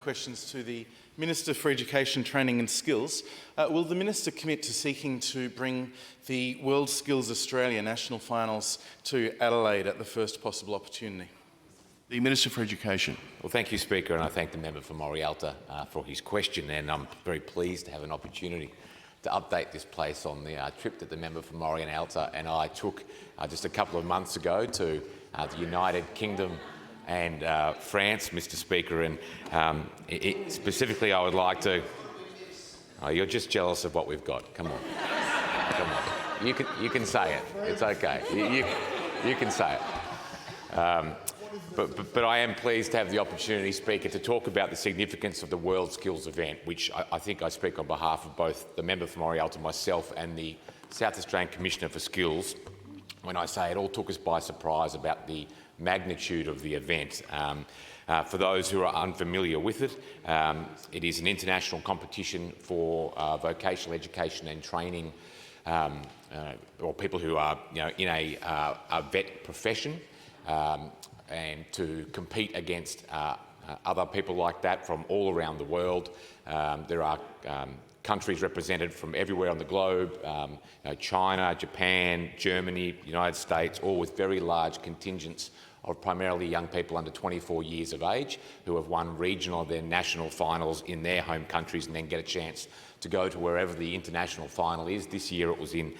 Questions to the Minister for Education, Training and Skills. Will the Minister commit to seeking to bring the Worldskills Australia national finals to Adelaide at the first possible opportunity? The Minister for Education. Well, thank you, Speaker, and I thank the member for Morialta for his question, and I'm very pleased to have an opportunity to update this place on the trip that the member for Morialta and I took just a couple of months ago to the United Kingdom and France, Mr. Speaker, and specifically I would like to... Oh, you're just jealous of what we've got. Come on. Come on. You can say it. It's okay. You can say it. But I am pleased to have the opportunity, Speaker, to talk about the significance of the Worldskills event, which I think I speak on behalf of both the member for Morialta, myself, and the South Australian Commissioner for Skills, when I say it all took us by surprise about the magnitude of the event. For those who are unfamiliar with it, it is an international competition for vocational education and training, or people who are in a vet profession, and to compete against other people like that from all around the world. There are countries represented from everywhere on the globe, China, Japan, Germany, United States, all with very large contingents of primarily young people under 24 years of age who have won regional and then national finals in their home countries and then get a chance to go to wherever the international final is. This year it was in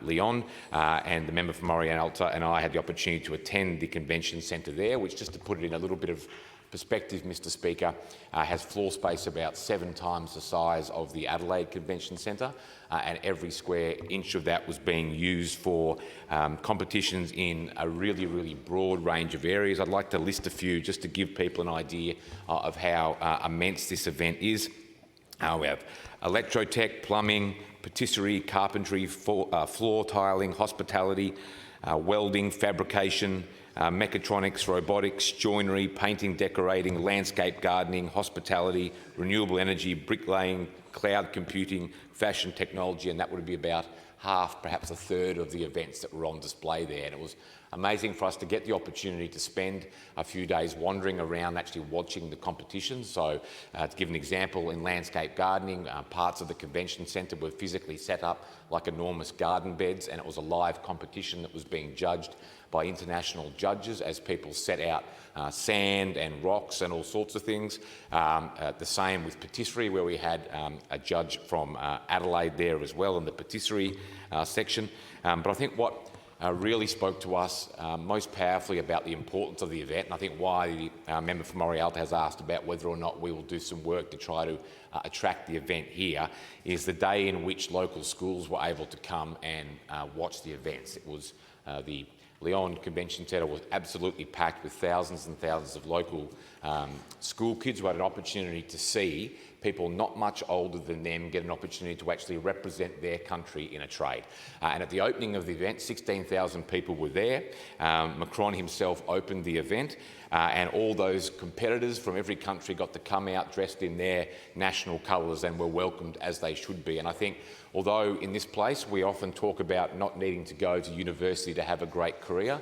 Lyon, and the member for Morialta and I had the opportunity to attend the convention centre there, which, just to put it in a little bit of perspective, Mr. Speaker, has floor space about 7 times the size of the Adelaide Convention Centre, and every square inch of that was being used for competitions in a really broad range of areas. I'd like to list a few just to give people an idea of how immense this event is. We have electrotech, plumbing, patisserie, carpentry, floor tiling, hospitality, welding, fabrication, mechatronics, robotics, joinery, painting, decorating, landscape gardening, hospitality, renewable energy, bricklaying, cloud computing, fashion technology, and that would be about half, perhaps a third of the events that were on display there. And it was amazing for us to get the opportunity to spend a few days wandering around actually watching the competition. So to give an example, in landscape gardening, parts of the convention centre were physically set up like enormous garden beds, and it was a live competition that was being judged by international judges as people set out sand and rocks and all sorts of things. The same with patisserie, where we had a judge from Adelaide there as well in the patisserie section. But I think what really spoke to us most powerfully about the importance of the event, and I think why the member for Morialta has asked about whether or not we will do some work to try to attract the event here, is the day in which local schools were able to come and watch the events. It was the Lyon Convention Centre was absolutely packed with thousands and thousands of local school kids who had an opportunity to see people not much older than them get an opportunity to actually represent their country in a trade. And at the opening of the event, 16,000 people were there. Macron himself opened the event, and all those competitors from every country got to come out dressed in their national colours and were welcomed as they should be. And I think, although in this place we often talk about not needing to go to university to have a great career,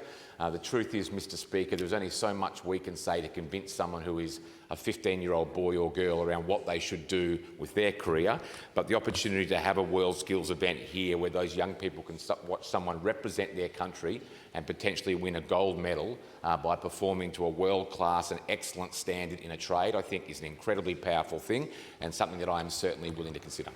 the truth is, Mr. Speaker, there's only so much we can say to convince someone who is a 15-year-old boy or girl around what they should do with their career. But the opportunity to have a Worldskills event here where those young people can watch someone represent their country and potentially win a gold medal by performing to a world-class and excellent standard in a trade, I think is an incredibly powerful thing and something that I am certainly willing to consider.